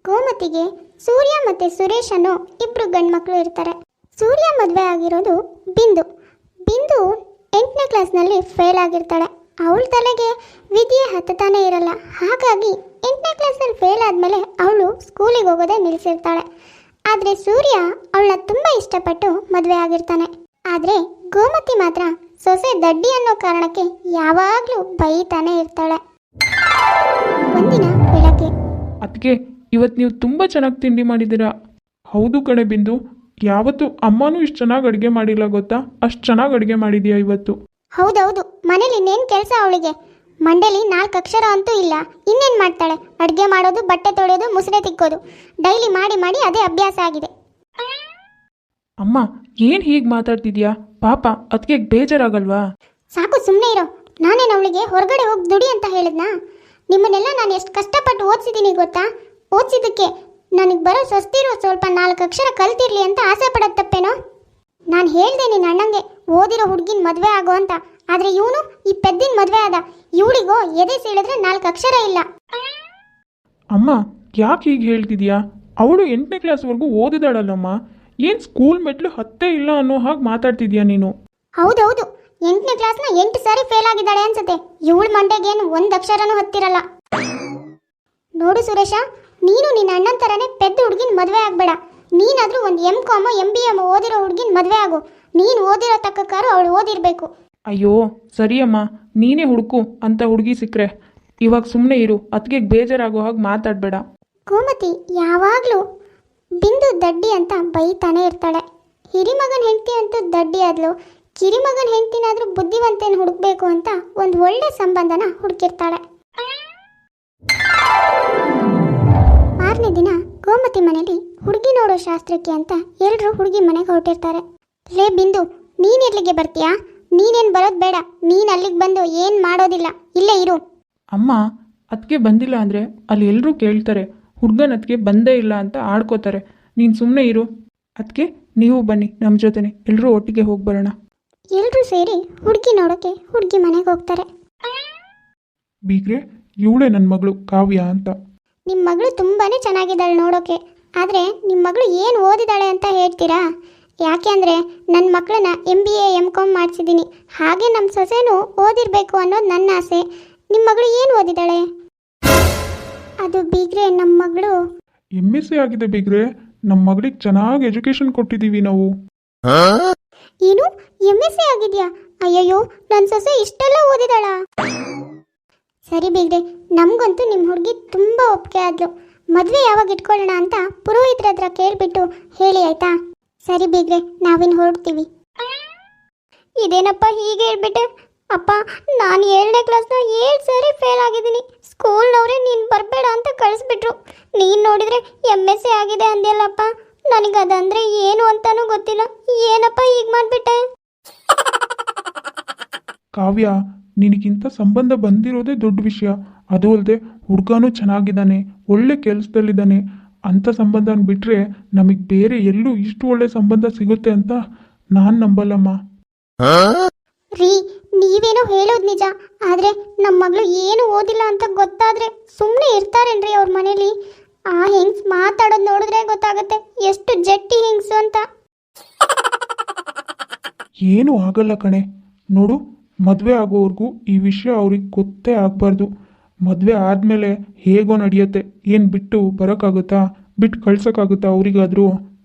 ಗೋಮತಿಗೆ ಸೂರ್ಯ ಮತ್ತು ಸುರೇಶ್ ಅನ್ನೋ ಇಬ್ಬರು ಗಂಡ್ಮಕ್ಳು ಇರ್ತಾರೆ. ಸೂರ್ಯ ಮದುವೆ ಆಗಿರೋದು ಬಿಂದು. ಬಿಂದು 8ನೇ ಕ್ಲಾಸ್ನಲ್ಲಿ ಫೇಲ್ ಆಗಿರ್ತಾಳೆ. ಅವಳ ತಲೆಗೆ ವಿಧಿಯೇ ಹತ್ತತಾನೇ ಇರಲ್ಲ. ಹಾಗಾಗಿ 8ನೇ ಕ್ಲಾಸಲ್ಲಿ ಫೇಲ್ ಆದಮೇಲೆ ಅವಳು ಸ್ಕೂಲಿಗೆ ಹೋಗೋದೇ ನಿಲ್ಲಿಸಿರ್ತಾಳೆ. ಆದರೆ ಸೂರ್ಯ ಅವಳನ್ನ ತುಂಬ ಇಷ್ಟಪಟ್ಟು ಮದುವೆ ಆಗಿರ್ತಾನೆ. ಆದರೆ ಗೋಮತಿ ಮಾತ್ರ ಸೊಸೆ ದಡ್ಡಿ ಅನ್ನೋ ಕಾರಣಕ್ಕೆ ಯಾವಾಗಲೂ ಬೈತಾನೆ ಇರ್ತಾಳೆ. ಒಂದಿನ ಬೆಳಗ್ಗೆ, ಅದಕ್ಕೆ ಇವತ್ತು ನೀವು ತುಂಬ ಚೆನ್ನಾಗಿ ತಿಂಡಿ ಮಾಡಿದ್ದೀರಾ. ಹೌದು ಕಣೆ ಬಿಂದು, ಯಾವತ್ತು ಅಮ್ಮನೂ ಇಷ್ಟು ಚೆನ್ನಾಗಿ ಅಡುಗೆ ಮಾಡಿಲ್ಲ ಗೊತ್ತಾ? ಅಷ್ಟು ಚೆನ್ನಾಗಿ ಅಡುಗೆ ಮಾಡಿದೀಯಾ ಇವತ್ತು. ಹೌದೌದು, ಮನೇಲಿ ಇನ್ನೇನು ಕೆಲಸ ಅವಳಿಗೆ? ಮಂಡೇಲಿ 4 ಅಕ್ಷರ ಅಂತೂ ಇಲ್ಲ. ಇನ್ನೇನು ಮಾಡ್ತಾಳೆ? ಅಡುಗೆ ಮಾಡೋದು, ಬಟ್ಟೆ ತೊಳೆಯೋದು, ಮುಸುರೆ ತಿಕ್ಕೋದು. ಡೈಲಿ ಮಾಡಿ ಮಾಡಿ ಅದೇ ಅಭ್ಯಾಸ ಆಗಿದೆ. ಅಮ್ಮ, ಏನು ಹೀಗೆ ಮಾತಾಡ್ತಿದ್ಯಾ? ಪಾಪ ಅದಕ್ಕೆ ಬೇಜಾರಾಗಲ್ವಾ? ಸಾಕು, ಸುಮ್ಮನೆ ಇರೋ. ನಾನೇನು ಅವಳಿಗೆ ಹೊರಗಡೆ ಹೋಗಿ ದುಡಿ ಅಂತ ಹೇಳಿದ್ನಾ? ನಿಮ್ಮನ್ನೆಲ್ಲ ನಾನು ಎಷ್ಟು ಕಷ್ಟಪಟ್ಟು ಓದಿಸಿದ್ದೀನಿ ಗೊತ್ತಾ? ಓದಿಸಿದ್ದಕ್ಕೆ ನನಗೆ ಬರೋ ಸ್ವಸ್ತಿರೋ ಸ್ವಲ್ಪ 4 ಅಕ್ಷರ ಕಲ್ತಿರ್ಲಿ ಅಂತ ಆಸೆ ಪಡೋದು ತಪ್ಪೇನೋ? ನಾನು ಹೇಳ್ದೆ ನಿನ್ನ ಅಣ್ಣಂಗೆ ಓದಿರೋ ಹುಡುಗಿನ ಮದುವೆ ಆಗೋ ಅಂತ. ಆದರೆ ಇವನು ಈ ಪೆದ್ದಿನ ಮದುವೆ ಆದ. ಇವಳಿಗೋ ಎದೆ ಸೀಳಿದ್ರೆ 4 ಅಕ್ಷರ ಇಲ್ಲ. ಅಮ್ಮ, ಯಾಕೆ ಹೀಗೆ ಹೇಳ್ತಿದ್ಯಾ? ಅವಳು 8ನೇ ಕ್ಲಾಸ್ವರೆಗೂ ಓದಿದಾಳಲ್ಲಮ್ಮ. ಏನು ಸ್ಕೂಲ್ ಮೆಟ್ಲು ಹತ್ತೇ ಇಲ್ಲ ಅನ್ನೋ ಹಾಗೆ ಮಾತಾಡ್ತಿದ್ಯಾ ನೀನು? ಹೌದೌದು, 8ನೇ ಕ್ಲಾಸ್ನ 8 ಸಾರಿ ಫೇಲ್ ಆಗಿದ್ದಾಳೆ ಅನ್ಸುತ್ತೆ. ಇವಳು ಮಂಡೆಗೇನು 1 ಅಕ್ಷರನೂ ಹತ್ತಿರಲ್ಲ. ನೋಡು ಸುರೇಶ, ನೀನು ನಿನ್ನ ಅಣ್ಣನ ಥರನೇ ಪೆದ್ದ ಹುಡುಗಿನ ಮದುವೆ ಆಗಬೇಡ. ನೀನಾದರೂ ಒಂದು MCOM MBA ಓದಿರೋ ಹುಡುಗಿನ ಮದುವೆ ಆಗು. ನೀನು ಓದಿರೋ ತಕ್ಕಕ್ಕಾರು ಅವಳು ಓದಿರಬೇಕು. ಅಯ್ಯೋ ಸರಿಯಮ್ಮ, ನೀನೇ ಹುಡುಕು ಅಂತ ಹುಡುಗಿ ಸಿಕ್ಕರೆ. ಇವಾಗ ಸುಮ್ಮನೆ ಇರು, ಅದಕ್ಕೆ ಬೇಜಾರಾಗೋ ಹಾಗೆ ಮಾತಾಡಬೇಡ. ಗೋಮತಿ ಯಾವಾಗಲೂ ಬಿಂದು ದಡ್ಡಿ ಅಂತ ಬೈತಾನೆ ಇರ್ತಾಳೆ. ಹಿರಿಮಗನ ಹೆಂಡತಿ ಅಂತೂ ದಡ್ಡಿ ಆದ್ಲು. ಕಿರಿಮಗನ ಹೆಂಡತಿನಾದ್ರೂ ಬುದ್ಧಿವಂತೇನು ಹುಡುಕ್ಬೇಕು ಅಂತ ಒಂದು ಒಳ್ಳೆ ಸಂಬಂಧನ ಹುಡುಕಿರ್ತಾಳೆ. ಮಾರನೇ ದಿನ ಗೋಮತಿ ಮನೇಲಿ ಹುಡುಗಿ ನೋಡೋ ಶಾಸ್ತ್ರಕ್ಕೆ ಅಂತ ಎಲ್ಲರೂ ಹುಡುಗಿ ಮನೆಗೆ ಹೊರಟಿರ್ತಾರೆ. ಲೇ ಬಿಂದು, ನೀನಿರ್ಲಿಕ್ಕೆ ಬರ್ತೀಯಾ? ನೀನೇನು ಬರೋದು ಬೇಡ. ನೀನು ಅಲ್ಲಿಗೆ ಬಂದು ಏನು ಮಾಡೋದಿಲ್ಲ, ಇಲ್ಲೇ ಇರು. ಅಮ್ಮ, ಅದಕ್ಕೆ ಬಂದಿಲ್ಲ ಅಂದರೆ ಅಲ್ಲಿ ಎಲ್ಲರೂ ಕೇಳ್ತಾರೆ, ಹುಡುಗನ ಅದಕ್ಕೆ ಬಂದೇ ಇಲ್ಲ ಅಂತ ಆಡ್ಕೋತಾರೆ. ನೀನು ಸುಮ್ಮನೆ ಇರು. ಅದಕ್ಕೆ ನೀವು ಬನ್ನಿ ನಮ್ಮ ಜೊತೆನೆ, ಎಲ್ಲರೂ ಒಟ್ಟಿಗೆ ಹೋಗಿ ಬರೋಣ. ಎಲ್ಲರೂ ಸೇರಿ ಹುಡುಗಿ ನೋಡೋಕೆ ಹುಡುಗಿ ಮನೆಗೆ ಹೋಗ್ತಾರೆ. ಬೀಗ್ರೆ, ಇವಳೇ ನನ್ನ ಮಗಳು ಕಾವ್ಯ ಅಂತ. ನಿಮ್ಮ ಮಗಳು ತುಂಬಾ ಚೆನ್ನಾಗಿದ್ದಾಳೆ ನೋಡೋಕೆ. ಆದರೆ ನಿಮ್ಮ ಮಗಳು ಏನು ಓದಿದ್ದಾಳೆ ಅಂತ ಹೇಳ್ತೀರಾ? ಯಾಕೆ ಅಂದರೆ ನನ್ನ ಮಕ್ಕಳನ್ನ MBA MCOM ಮಾಡಿಸಿದ್ದೀನಿ. ಹಾಗೆ ನಮ್ಮ ಸೊಸೆನೂ ಓದಿರಬೇಕು ಅನ್ನೋದು ನನ್ನ ಆಸೆ. ನಿಮ್ಮ ಮಗಳು ಏನು ಓದಿದ್ದಾಳೆ? ಅದು ಬೀಗ್ರೆ, ನಮ್ಮ ಮಗಳು MSc ಆಗಿದೆ ಬೀಗ್ರೆ. ನಮ್ಮ ಮಗಳಿಗೆ ಚೆನ್ನಾಗಿ ಎಜುಕೇಶನ್ ಕೊಟ್ಟಿದ್ದೀವಿ ನಾವು. ಏನು MSc ಆಗಿದೆಯಾ? ಅಯ್ಯಯ್ಯೋ, ನನ್ನ ಸೊಸೆ ಇಷ್ಟೆಲ್ಲ ಓದಿದಾಳ? ಸರಿ ಬೀಗ್ರೆ, ನಮಗಂತೂ ನಿಮ್ಮ ಹುಡುಗಿ ತುಂಬ ಒಪ್ಪಿಗೆ ಆದ್ಲು. ಮದುವೆ ಯಾವಾಗ ಇಟ್ಕೊಳ್ಳೋಣ ಅಂತ ಪುರೋಹಿತರ ಹತ್ರ ಕೇಳಿಬಿಟ್ಟು ಹೇಳಿ ಆಯ್ತಾ? ಸರಿ ಬೀಗ್ರೆ, ನಾವಿನ್ನು ಹೊರಡ್ತೀವಿ. ಇದೇನಪ್ಪ ಹೀಗೆ ಹೇಳ್ಬಿಟ್ಟೆ? ಅಪ್ಪ, ನಾನು 7ನೇ ಕ್ಲಾಸ್ನ 7 ಸಾರಿ ಫೇಲ್ ಆಗಿದ್ದೀನಿ. ಸ್ಕೂಲ್ನವರೇ ನೀನು ಬರಬೇಡ ಅಂತ ಕಳಿಸ್ಬಿಟ್ರು. ನೀನು ನೋಡಿದರೆ MSc ಆಗಿದೆ ಅಂದ್ಯಲ್ಲಪ್ಪ. ನನಗೆ ಅದಂದರೆ ಏನು ಅಂತಾನೂ ಗೊತ್ತಿಲ್ಲ. ಏನಪ್ಪ ಹೀಗೆ ಮಾಡಿಬಿಟ್ಟೆ? ಕಾವ್ಯ, ನಿನಗಿಂತ ಸಂಬಂಧ ಬಂದಿರೋದೇ ದೊಡ್ಡ ವಿಷಯ. ಅದು ಅಲ್ಲದೆ ಹುಡುಗನೂ ಚೆನ್ನಾಗಿದ್ದಾನೆ, ಒಳ್ಳೆ ಕೆಲಸದಲ್ಲಿದ್ದಾನೆ. ಅಂಥ ಸಂಬಂಧನ ಬಿಟ್ಟರೆ ನಮಗೆ ಬೇರೆ ಎಲ್ಲೂ ಇಷ್ಟು ಒಳ್ಳೆ ಸಂಬಂಧ ಸಿಗುತ್ತೆ ಅಂತ ನಾನು ನಂಬಲ್ಲಮ್ಮ. ರೀ, ನೀವೇನೋ ಹೇಳೋದು ನಿಜ. ಆದರೆ ನಮ್ಮ ಮಗಳು ಏನು ಓದಿಲ್ಲ ಅಂತ ಗೊತ್ತಾದರೆ ಸುಮ್ಮನೆ ಇರ್ತಾರೇನ್ರಿ ಅವ್ರ ಮನೇಲಿ? ಆ ಹೆಂಗ್ಸ್ ಮಾತಾಡೋದು ನೋಡಿದ್ರೆ ಗೊತ್ತಾಗುತ್ತೆ ಎಷ್ಟು ಜಟ್ಟಿ ಹೆಂಗ್ಸು ಅಂತ. ಏನೂ ಆಗಲ್ಲ ಕಣೆ. ನೋಡು, ಮದುವೆ ಆಗೋವರೆಗೂ ಈ ವಿಷಯ ಅವ್ರಿಗೆ ಗೊತ್ತೇ ಆಗಬಾರ್ದು. ಮದುವೆ ಆದಮೇಲೆ ಹೇಗೋ ನಡೆಯುತ್ತೆ. ಏನು ಬಿಟ್ಟು ಬರೋಕ್ಕಾಗುತ್ತಾ? ಬಿಟ್ಟು ಕಳ್ಸೋಕ್ಕಾಗುತ್ತಾ ಅವರಿಗಾದರೂ?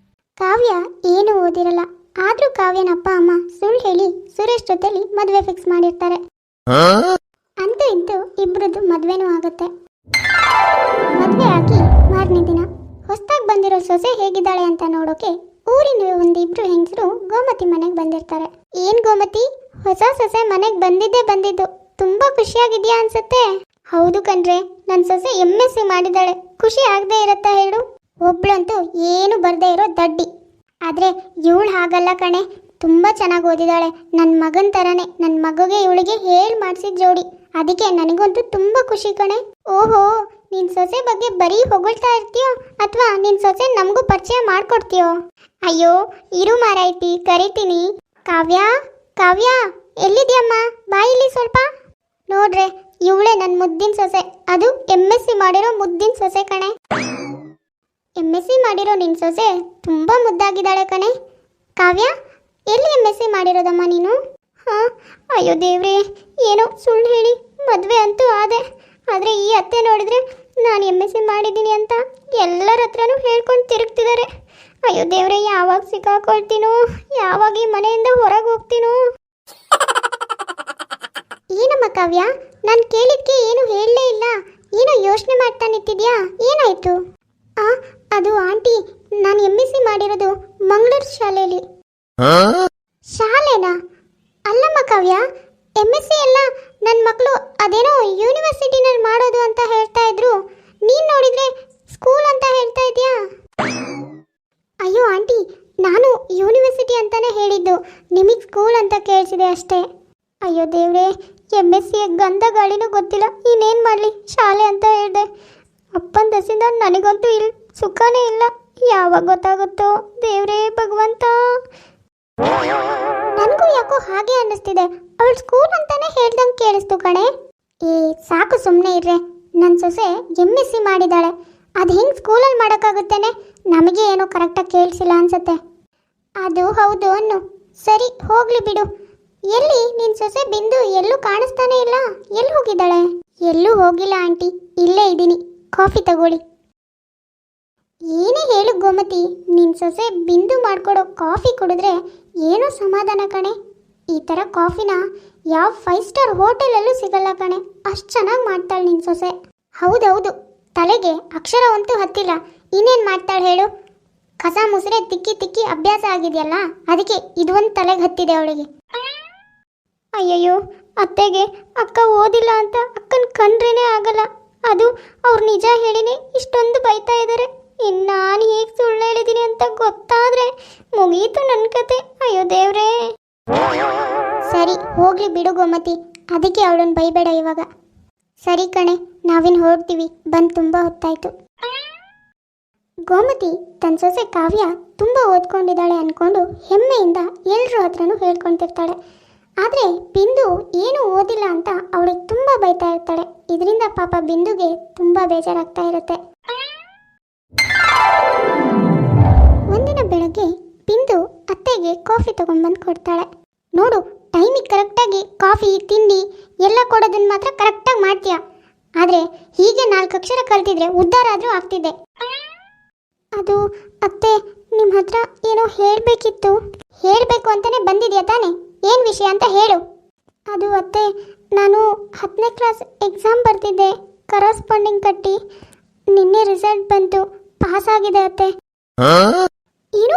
ಕಾವ್ಯ ಏನು ಓದಿರಲ್ಲ. ಆದರೂ ಕಾವ್ಯನ ಅಪ್ಪ ಅಮ್ಮ ಸುಳ್ಳು ಹೇಳಿ ಸುರೇಶ್ ಜೊತೆಲಿ ಮದುವೆ ಫಿಕ್ಸ್ ಮಾಡಿರ್ತಾರೆ. ಅಂತೂ ಇಂತೂ ಇಬ್ಬರದ್ದು ಮದುವೆನೂ ಆಗುತ್ತೆ. ಮದುವೆ ಆಗಿ ಮಾರನೇ ದಿನ ಹೊಸದಾಗಿ ಬಂದಿರೋ ಸೊಸೆ ಹೇಗಿದ್ದಾಳೆ ಅಂತ ನೋಡೋಕೆ ಊರಿನ ಒಂದಿಬ್ರು ಹೆಂಗಸರು ಗೋಮತಿ ಮನೆಗೆ ಬಂದಿರ್ತಾರೆ. ಏನ್ ಗೋಮತಿ, ಹೊಸ ಸೊಸೆ ಮನೆಗೆ ಬಂದಿದ್ದು ತುಂಬಾ ಖುಷಿಯಾಗಿದ್ಯಾ ಅನ್ಸುತ್ತೆ? ಹೌದು ಕಣ್ರೆ, ನನ್ನ ಸೊಸೆ MSc ಮಾಡಿದ್ದಾಳೆ. ಖುಷಿ ಆಗದೆ ಇರತ್ತಾ ಹೇಳು? ಒಬ್ಳಂತೂ ಏನು ಬರ್ದೇ ಇರೋ ದಡ್ಡಿ. ಆದರೆ ಇವಳು ಹಾಗಲ್ಲ ಕಣೆ, ತುಂಬ ಚೆನ್ನಾಗಿ ಓದಿದ್ದಾಳೆ. ನನ್ನ ಮಗನ ಥರನೇ. ನನ್ನ ಮಗುಗೆ ಇವಳಿಗೆ ಹೇಳಿ ಮಾಡಿಸಿದ ಜೋಡಿ. ಅದಕ್ಕೆ ನನಗಂತೂ ತುಂಬ ಖುಷಿ ಕಣೆ. ಓಹೋ, ನಿನ್ನ ಸೊಸೆ ಬಗ್ಗೆ ಬರೀ ಹೊಗಳ್ತಾ ಇರ್ತೀಯೋ ಅಥವಾ ನಿನ್ನ ಸೊಸೆ ನಮಗೂ ಪರಿಚಯ ಮಾಡಿಕೊಡ್ತೀಯೋ? ಅಯ್ಯೋ ಇರು ಮಾರಾಯ್ತಿ, ಕರಿತೀನಿ. ಕಾವ್ಯ, ಕಾವ್ಯ ಎಲ್ಲಿದ್ಯಮ್ಮ? ಬಾಯಿಲಿ ಸ್ವಲ್ಪ. ನೋಡ್ರೆ, ಇವಳೇ ನನ್ನ ಮುದ್ದಿನ ಸೊಸೆ. ಅದು MSc ಮಾಡಿರೋ ಮುದ್ದಿನ ಸೊಸೆ ಕಣೆ. MSc ಮಾಡಿರೋ ನಿನ್ನ ಸೊಸೆ ತುಂಬ ಮುದ್ದಾಗಿದ್ದಾಳೆ ಕಣೆ. ಕಾವ್ಯ, ಎಲ್ಲಿ MSc ಮಾಡಿರೋದಮ್ಮ ನೀನು? ಹಾಂ, ಅಯ್ಯೋ ದೇವ್ರೇ, ಏನೋ ಸುಳ್ಳು ಹೇಳಿ ಮದುವೆ ಅಂತೂ ಆದೆ. ಆದರೆ ಈ ಅತ್ತೆ ನೋಡಿದರೆ ನಾನು MSc ಮಾಡಿದ್ದೀನಿ ಅಂತ ಎಲ್ಲರ ಹತ್ರನೂ ಹೇಳ್ಕೊಂಡು ತಿರುಗ್ತಿದ್ದಾರೆ. ಅಯ್ಯೋ ದೇವ್ರೆ, ಯಾವಾಗ ಸಿಕ್ಕಾಕೊಳ್ತೀನೋ, ಯಾವಾಗ ಈ ಮನೆಯಿಂದ ಹೊರಗೆ ಹೋಗ್ತೀನೋ. ಏನಮ್ಮ ಕಾವ್ಯ, ನಾನು ಕೇಳಿದ್ಕೆ ಏನು ಹೇಳಲೇ ಇಲ್ಲ. ಏನೋ ಯೋಚನೆ ಮಾಡ್ತಾ ನಿಂತಿದ್ಯಾ, ಏನಾಯ್ತು? ಅದು ಆಂಟಿ, ನಾನು MSc ಮಾಡಿರೋದು ಮಂಗಳೂರು ಶಾಲೆಯಲ್ಲಿ. ಶಾಲೆನಾ? ಅಲ್ಲಮ್ಮ ಕಾವ್ಯ, MSc ಎಲ್ಲ ನನ್ನ ಮಕ್ಕಳು ಅದೇನೋ ಯೂನಿವರ್ಸಿಟಿನಲ್ಲಿ ಮಾಡೋದು ಅಂತ ಹೇಳ್ತಾ ಇದ್ರು. ನೀನು ನೋಡಿದ್ರೆ ಸ್ಕೂಲ್ ಅಂತ ಹೇಳ್ತಾ ಇದೆಯಾ? ಅಯ್ಯೋ ಆಂಟಿ, ನಾನು ಯೂನಿವರ್ಸಿಟಿ ಅಂತಾನೆ ಹೇಳಿದ್ದು, ನಿಮಗೆ ಸ್ಕೂಲ್ ಅಂತ ಕೇಳಿಸಿದೆ ಅಷ್ಟೇ. ಅಯ್ಯೋ ದೇವ್ರೆ, MSc ಗಂಧ ಗಾಳಿನೂ ಗೊತ್ತಿಲ್ಲ, ಇನ್ನೇನು ಮಾಡಲಿ, ಶಾಲೆ ಅಂತ ಹೇಳಿದೆ. ಅಪ್ಪನ ದಸಿಂದ ನನಗಂತೂ ಇಲ್ಲಿ ಸುಖನೇ ಇಲ್ಲ. ಯಾವಾಗ ಗೊತ್ತಾಗುತ್ತೋ ದೇವ್ರೇ ಭಗವಂತ. ನನಗೂ ಯಾಕೋ ಹಾಗೆ ಅನ್ನಿಸ್ತಿದೆ, ಅವಳು ಸ್ಕೂಲ್ ಅಂತಾನೆ ಹೇಳ್ದಂಗೆ ಕೇಳಿಸ್ತು ಕಣೆ. ಸಾಕು ಸುಮ್ಮನೆ ಇರ್ರೆ, ನನ್ನ ಸೊಸೆ MSc ಮಾಡಿದ್ದಾಳೆ, ಅದು ಹೆಂಗೆ ಸ್ಕೂಲಲ್ಲಿ ಮಾಡೋಕ್ಕಾಗುತ್ತೇನೆ? ನಮಗೆ ಏನೋ ಕರೆಕ್ಟಾಗಿ ಕೇಳಿಸಿಲ್ಲ ಅನ್ಸುತ್ತೆ. ಅದು ಹೌದು ಅನ್ನು. ಸರಿ ಹೋಗ್ಲಿ ಬಿಡು. ಎಲ್ಲಿ ನಿನ್ನ ಸೊಸೆ ಬಿಂದು? ಎಲ್ಲೂ ಕಾಣಿಸ್ತಾನೆ ಇಲ್ಲ, ಎಲ್ಲಿ ಹೋಗಿದ್ದಾಳೆ? ಎಲ್ಲೂ ಹೋಗಿಲ್ಲ ಆಂಟಿ, ಇಲ್ಲೇ ಇದ್ದೀನಿ, ಕಾಫಿ ತಗೊಳ್ಳಿ. ಏನೇ ಹೇಳು ಗೋಮತಿ, ನಿನ್ನ ಸೊಸೆ ಬಿಂದು ಮಾಡಿಕೊಡೋ ಕಾಫಿ ಕುಡಿದ್ರೆ ಏನೋ ಸಮಾಧಾನ ಕಣೆ. ಈ ಥರ ಕಾಫಿನ ಯಾವ 5 ಸ್ಟಾರ್ ಹೋಟೆಲಲ್ಲೂ ಸಿಗಲ್ಲ ಕಣೆ, ಅಷ್ಟು ಚೆನ್ನಾಗಿ ಮಾಡ್ತಾಳೆ ನಿನ್ನ ಸೊಸೆ. ಹೌದೌದು, ತಲೆಗೆ ಅಕ್ಷರ ಅಂತೂ ಹತ್ತಿಲ್ಲ, ಇನ್ನೇನು ಮಾಡ್ತಾಳೆ ಹೇಳು? ಕಸ ಮುಸುರೆ ತಿಕ್ಕಿ ತಿಕ್ಕಿ ಅಭ್ಯಾಸ ಆಗಿದೆಯಲ್ಲ, ಅದಕ್ಕೆ ಇದೊಂದು ತಲೆಗೆ ಹತ್ತಿದೆ ಅವಳಿಗೆ. ಅಯ್ಯಯ್ಯೋ, ಅತ್ತೆಗೆ ಅಕ್ಕ ಓದಿಲ್ಲ ಅಂತ ಅಕ್ಕನ ಕಂಡ್ರೇನೆ ಆಗಲ್ಲ. ಅದು ಅವ್ರು ನಿಜ ಹೇಳಿನೇ ಇಷ್ಟೊಂದು ಬೈತಾ ಇದ್ದಾರೆ. ಇನ್ನು ನಾನು ಹೇಗೆ ಸುಳ್ಳು ಹೇಳಿದ್ದೀನಿ ಅಂತ ಗೊತ್ತಾದ್ರೆ ಮುಗೀತು ನನ್ನ ಕತೆ. ಅಯ್ಯೋ ದೇವ್ರೇ. ಸರಿ ಹೋಗ್ಲಿ ಬಿಡು ಗೋಮತಿ, ಅದಕ್ಕೆ ಅವಳನ್ನು ಬೈಬೇಡ ಇವಾಗ. ಸರಿ ಕಣೆ, ನಾವಿನ್ನು ಹೊರಡ್ತೀವಿ, ಬಂದು ತುಂಬ ಹೊತ್ತಾಯ್ತು. ಗೋಮತಿ ತನ್ನ ಸೊಸೆ ಕಾವ್ಯ ತುಂಬ ಓದ್ಕೊಂಡಿದ್ದಾಳೆ ಅಂದ್ಕೊಂಡು ಹೆಮ್ಮೆಯಿಂದ ಎಲ್ಲರ ಹತ್ರನೂ ಹೇಳ್ಕೊತಿರ್ತಾಳೆ. ಆದರೆ ಬಿಂದು ಏನೂ ಓದಿಲ್ಲ ಅಂತ ಅವಳಿಗೆ ತುಂಬ ಬೈತಾ ಇರ್ತಾಳೆ. ಇದರಿಂದ ಪಾಪ ಬಿಂದುಗೆ ತುಂಬ ಬೇಜಾರಾಗ್ತಾ ಇರುತ್ತೆ. ಒಂದಿನ ಬೆಳಗ್ಗೆ ಬಿಂದು ಅತ್ತೆಗೆ ಕಾಫಿ ತಗೊಂಡ್ಬಂದು ಕೊಡ್ತಾಳೆ. ನೋಡು, ಟೈಮಿಗೆ ಕರೆಕ್ಟಾಗಿ ಕಾಫಿ ತಿಂಡಿ ಎಲ್ಲ ಕೊಡೋದನ್ನ ಮಾತ್ರ ಕರೆಕ್ಟಾಗಿ ಮಾಡ್ತೀಯ. ಆದರೆ ಹೀಗೆ 4 ಅಕ್ಷರ ಕಲ್ತಿದ್ರೆ ಉದ್ಧಾರ ಆದರೂ ಆಗ್ತಿದ್ದೆ. ಅದು ಅತ್ತೆ, ನಿಮ್ಮ ಹತ್ರ ಏನೋ ಹೇಳಬೇಕಿತ್ತು. ಹೇಳಬೇಕು ಅಂತಲೇ ಬಂದಿದ್ಯಾ ತಾನೆ? ಏನು ವಿಷಯ ಅಂತ ಹೇಳು. ಅದು ಅತ್ತೆ, ನಾನು 10ನೇ ಕ್ಲಾಸ್ ಎಕ್ಸಾಮ್ ಬರ್ತಿದ್ದೆ, ಕರಸ್ಪಾಂಡಿಂಗ್ ಕಟ್ಟಿ. ನಿನ್ನೆ ರಿಸಲ್ಟ್ ಬಂತು, ಪಾಸ್ ಆಗಿದೆ ಅತ್ತೆ. ಏನು,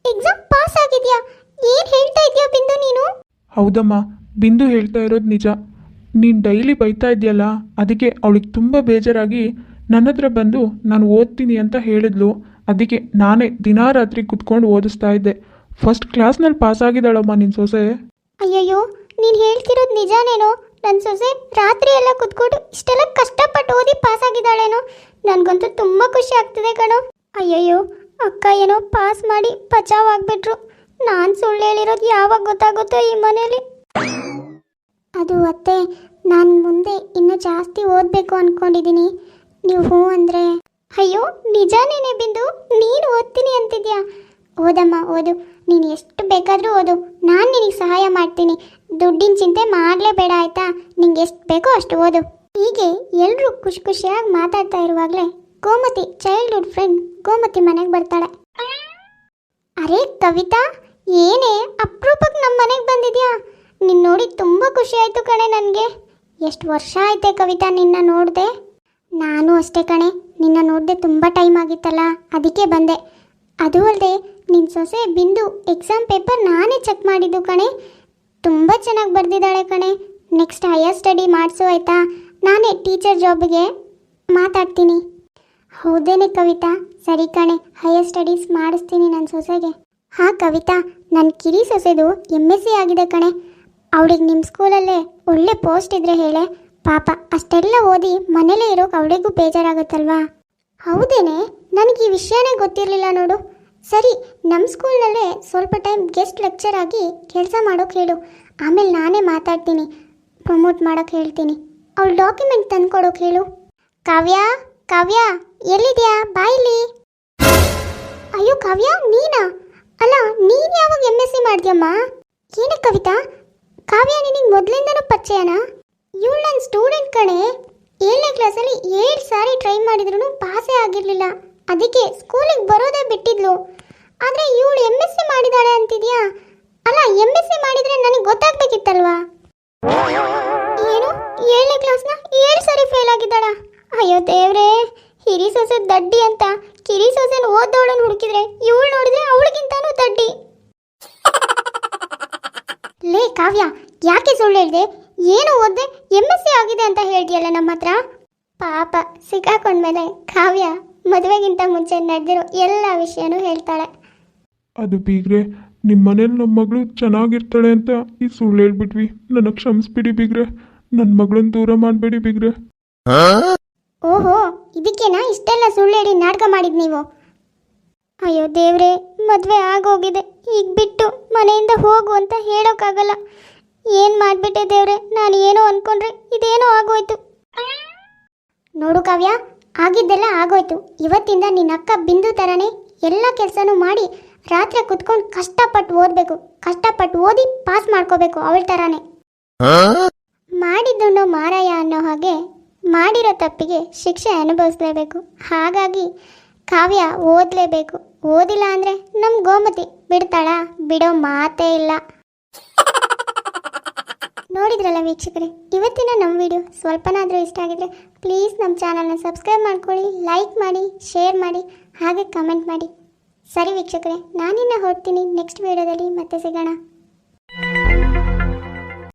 ಎಕ್ಸಾಮ್ ಪಾಸ್ ಆಗಿದ್ಯಾ? ಏನು ಹೇಳ್ತಾ ಇದೆಯಾ ಬಿಂದು ನೀನು? ಹೌದಮ್ಮ, ಬಿಂದು ಹೇಳ್ತಾ ಇರೋದು ನಿಜ. ನೀನು ಡೈಲಿ ಬೈತಾ ಇದೆಯಲ್ಲ, ಅದಕ್ಕೆ ಅವಳಿಗೆ ತುಂಬ ಬೇಜಾರಾಗಿ ನನ್ನ ಹತ್ರ ಬಂದು ನಾನು ಓದ್ತೀನಿ ಅಂತ ಹೇಳಿದ್ಲು. ಅದಕ್ಕೆ ನಾನೇ ದಿನಾ ರಾತ್ರಿ ಕುತ್ಕೊಂಡು ಓದಿಸ್ತಾ ಇದ್ದೆ. ಫಸ್ಟ್ ಕ್ಲಾಸ್ನಲ್ಲಿ ಪಾಸ್ ಆಗಿದ್ದಾಳಮ್ಮ ನಿನ್ನ ಸೊಸೆ. ಅಯ್ಯಯ್ಯೋ, ನೀನು ಹೇಳ್ತಿರೋದು ನಿಜಾನೇನೋ? ನನ್ನ ಸೊಸೆ ರಾತ್ರಿ ಎಲ್ಲ ಕುತ್ಕೊಂಡು ಇಷ್ಟೆಲ್ಲ ಕಷ್ಟಪಟ್ಟು ಓದಿ ಪಾಸ್ ಆಗಿದ್ದಾಳೇನೋ? ನನಗಂತೂ ತುಂಬ ಖುಷಿ ಆಗ್ತಿದೆ ಕಣೋ. ಅಯ್ಯಯ್ಯೋ, ಅಕ್ಕ ಏನೋ ಪಾಸ್ ಮಾಡಿ ಬಚಾವ್ ಆಗ್ಬಿಟ್ರು. ನಾನು ಸುಳ್ಳು ಹೇಳಿರೋದು ಯಾವಾಗ ಗೊತ್ತಾಗುತ್ತೋ ಈ ಮನೇಲಿ. ಅದು ಅತ್ತೆ, ನಾನು ಮುಂದೆ ಇನ್ನೂ ಜಾಸ್ತಿ ಓದಬೇಕು ಅಂದ್ಕೊಂಡಿದ್ದೀನಿ. ನೀವು ಹ್ಞೂ ಅಂದರೆ. ಅಯ್ಯೋ ನಿಜಾನೇನೆ ಬಿಂದು, ನೀನು ಓದ್ತೀನಿ ಅಂತಿದ್ಯಾ? ಓದಮ್ಮ ಓದು, ನೀನು ಎಷ್ಟು ಬೇಕಾದರೂ ಓದು, ನಾನು ನಿನಗೆ ಸಹಾಯ ಮಾಡ್ತೀನಿ. ದುಡ್ಡಿನ ಚಿಂತೆ ಮಾಡಲೇಬೇಡ ಆಯಿತಾ? ನಿಂಗೆ ಎಷ್ಟು ಬೇಕೋ ಅಷ್ಟು ಓದು. ಹೀಗೆ ಎಲ್ಲರೂ ಖುಷಿ ಖುಷಿಯಾಗಿ ಮಾತಾಡ್ತಾ ಇರುವಾಗಲೇ ಗೋಮತಿ ಚೈಲ್ಡ್ಹುಡ್ ಫ್ರೆಂಡ್ ಗೋಮತಿ ಮನೆಗೆ ಬರ್ತಾಳೆ. ಅರೆ ಕವಿತಾ, ಏನೇ ಅಪರೂಪಕ್ಕೆ ನಮ್ಮ ಮನೆಗೆ ಬಂದಿದ್ಯಾ? ನಿನ್ನ ನೋಡಿ ತುಂಬ ಖುಷಿ ಆಯಿತು ಕಣೆ ನನಗೆ. ಎಷ್ಟು ವರ್ಷ ಆಯ್ತೆ ಕವಿತಾ ನಿನ್ನ ನೋಡಿದೆ? ನಾನು ಅಷ್ಟೇ ಕಣೆ, ನಿನ್ನ ನೋಡಿದೆ ತುಂಬ ಟೈಮ್ ಆಗಿತ್ತಲ್ಲ, ಅದಕ್ಕೆ ಬಂದೆ. ಅದು ಅಲ್ಲದೆ ನಿನ್ನ ಸೊಸೆ ಬಿಂದು ಎಕ್ಸಾಮ್ ಪೇಪರ್ ನಾನೇ ಚೆಕ್ ಮಾಡಿದ್ದು ಕಣೆ. ತುಂಬ ಚೆನ್ನಾಗಿ ಬರೆದಿದ್ದಾಳೆ ಕಣೆ. ನೆಕ್ಸ್ಟ್ ಹೈಯರ್ ಸ್ಟಡಿ ಮಾಡಿಸು ಆಯಿತಾ? ನಾನೇ ಟೀಚರ್ ಜಾಬ್ಗೆ ಮಾತಾಡ್ತೀನಿ. ಹೌದೇನೆ ಕವಿತಾ? ಸರಿ ಕಣೆ, ಹೈಯರ್ ಸ್ಟಡೀಸ್ ಮಾಡಿಸ್ತೀನಿ ನನ್ನ ಸೊಸೆಗೆ. ಹಾಂ ಕವಿತಾ, ನನ್ನ ಕಿರಿ ಸೊಸೆದು MSc ಆಗಿದೆ ಕಣೆ. ಅವಳಿಗೆ ನಿಮ್ಮ ಸ್ಕೂಲಲ್ಲೇ ಒಳ್ಳೆ ಪೋಸ್ಟ್ ಇದ್ದರೆ ಹೇಳೆ. ಪಾಪ ಅಷ್ಟೆಲ್ಲ ಓದಿ ಮನೇಲೇ ಇರೋಕೆ ಅವಳಿಗೂ ಬೇಜಾರಾಗುತ್ತಲ್ವಾ? ಹೌದೇನೆ, ನನಗೆ ಈ ವಿಷಯನೇ ಗೊತ್ತಿರಲಿಲ್ಲ ನೋಡು. ಸರಿ, ನಮ್ಮ ಸ್ಕೂಲ್ನಲ್ಲೇ ಸ್ವಲ್ಪ ಟೈಮ್ ಗೆಸ್ಟ್ ಲೆಕ್ಚರ್ ಆಗಿ ಕೆಲಸ ಮಾಡೋಕೆ ಹೇಳು. ಆಮೇಲೆ ನಾನೇ ಮಾತಾಡ್ತೀನಿ, ಪ್ರಮೋಟ್ ಮಾಡೋಕೆ ಹೇಳ್ತೀನಿ. ಅವಳು ಡಾಕ್ಯುಮೆಂಟ್ ತಂದು ಕೊಡೋಕೆ ಹೇಳು. ಕಾವ್ಯ, ಕಾವ್ಯ ಎಲ್ಲಿದೆಯಾ? ಬಾಯಿಲಿ. ಅಯ್ಯೋ ಕಾವ್ಯ ನೀನಾ? ಅಲ್ಲ ನೀನ್ ಯಾವಾಗ MSc ಮಾಡ್ದ್ಯಮ್ಮ? ಏನೇ ಕವಿತಾ, ಕಾವ್ಯ ನಿನಗೆ ಮೊದಲಿಂದನೂ ಪರಿಚಯನಾ? ಇವಳು ನನ್ನ ಸ್ಟೂಡೆಂಟ್ ಕಣೆ. 7ನೇ ಕ್ಲಾಸಲ್ಲಿ 7 ಸಾರಿ ಟ್ರೈ ಮಾಡಿದ್ರು ಪಾಸೇ ಆಗಿರಲಿಲ್ಲ. ಅದಕ್ಕೆ ಸ್ಕೂಲಿಗೆ ಬರೋದೇ ಬಿಟ್ಟಿದ್ಲು. ಆದರೆ ಇವಳು MSc ಮಾಡಿದಾಳೆ ಅಂತಿದ್ಯಾ? ಅಲ್ಲ MSc ಮಾಡಿದ್ರೆ ನನಗೆ ಗೊತ್ತಾಗ್ಬೇಕಿತ್ತಲ್ವಾ? ಏನು 7ನೇ ಕ್ಲಾಸ್ನ 7 ಸಾರಿ ಫೇಲ್ ಆಗಿದ್ದಾಳ? ಅಯ್ಯೋ ದೇವ್ರೇ, ಹಿರಿ ಸೊಸೆ ದಡ್ಡಿ ಅಂತ ಕಿರಿ ಸೊಸೆನ ಓದೋಳನ್ನು ಹುಡುಕಿದ್ರೆ ಇವಳು ನೋಡಿದ್ರೆ ಅವಳಿಗಿಂತಾನೂ ದಡ್ಡಿ. ಲೇ ಕಾವ್ಯ, ಯಾಕೆ ಸುಳ್ಳು ಹೇಳಿದೆ? ಏನು ಓದ್ದೆ MSc ಆಗಿದೆ ಅಂತ ಹೇಳ್ದಿಯಲ್ಲ ನಮ್ಮ ಹತ್ರ. ಪಾಪ ಸಿಕ್ಕಾಕೊಂಡ್ಮೇಲೆ ಕಾವ್ಯ ಮದುವೆಗಿಂತ ಮುಂಚೆ ನಡೆದಿರೋ ಎಲ್ಲ ವಿಷಯನೂ ಹೇಳ್ತಾಳೆ. ಅದು ಬೀಗ್ರೆ, ನಿಮ್ಮ ಮನೇಲಿ ನಮ್ಮ ಮಗಳು ಚೆನ್ನಾಗಿರ್ತಾಳೆ ಅಂತ ಈ ಸುಳ್ಳು ಹೇಳ್ಬಿಟ್ವಿ. ನನಗೆ ಕ್ಷಮಿಸ್ಬಿಡಿ ಬೀಗ್ರೆ. ನನ್ನ ಮಗಳನ್ನ ದೂರ ಮಾಡಬೇಡಿ ಬೀಗ್ರೆ. ಓಹೋ, ಇದಕ್ಕೇನಾ ಇಷ್ಟೆಲ್ಲ ಸುಳ್ಳು ಹೇಳಿ ನಾಟಕ ಮಾಡಿದ್ ನೀವು? ಅಯ್ಯೋ ದೇವ್ರೆ, ಮದುವೆ ಆಗೋಗಿದೆ, ಈಗ ಬಿಟ್ಟು ಮನೆಯಿಂದ ಹೋಗು ಅಂತ ಹೇಳೋಕ್ಕಾಗಲ್ಲ. ಏನು ಮಾಡಿಬಿಟ್ಟೆ ದೇವ್ರೆ, ನಾನು ಏನೋ ಅಂದ್ಕೊಂಡ್ರೆ ಇದೇನೋ ಆಗೋಯ್ತು. ನೋಡು ಕಾವ್ಯ, ಆಗಿದ್ದೆಲ್ಲ ಆಗೋಯ್ತು. ಇವತ್ತಿಂದ ನಿನ್ನ ಅಕ್ಕ ಬಿಂದು ಥರನೇ ಎಲ್ಲ ಕೆಲಸನೂ ಮಾಡಿ ರಾತ್ರಿ ಕುತ್ಕೊಂಡು ಕಷ್ಟಪಟ್ಟು ಓದಬೇಕು. ಕಷ್ಟಪಟ್ಟು ಓದಿ ಪಾಸ್ ಮಾಡ್ಕೋಬೇಕು ಅವಳ ಥರನೇ. ಮಾಡಿದ್ದುಣ್ಣೋ ಮಾರಾಯ ಅನ್ನೋ ಹಾಗೆ ಮಾಡಿರೋ ತಪ್ಪಿಗೆ ಶಿಕ್ಷೆ ಅನುಭವಿಸ್ಲೇಬೇಕು. ಹಾಗಾಗಿ ಕಾವ್ಯ ಓದಲೇಬೇಕು. ಓದಿಲ್ಲ ಅಂದರೆ ನಮ್ಮ ಗೋಮತಿ ಬಿಡ್ತಾಳಾ? ಬಿಡೋ ಮಾತೇ ಇಲ್ಲ. ನೋಡಿದ್ರಲ್ಲ ವೀಕ್ಷಕರೇ, ಇವತ್ತಿನ ನಮ್ಮ ವಿಡಿಯೋ ಸ್ವಲ್ಪನಾದರೂ ಇಷ್ಟ ಆಗಿದ್ರೆ ಪ್ಲೀಸ್ ನಮ್ಮ ಚಾನಲ್ನ ಸಬ್ಸ್ಕ್ರೈಬ್ ಮಾಡ್ಕೊಳ್ಳಿ, ಲೈಕ್ ಮಾಡಿ, ಶೇರ್ ಮಾಡಿ, ಹಾಗೆ ಕಮೆಂಟ್ ಮಾಡಿ. ಸರಿ ವೀಕ್ಷಕರೇ, ನಾನಿನ್ನ ಹೊರಡ್ತೀನಿ. ನೆಕ್ಸ್ಟ್ ವಿಡಿಯೋದಲ್ಲಿ ಮತ್ತೆ ಸಿಗೋಣ.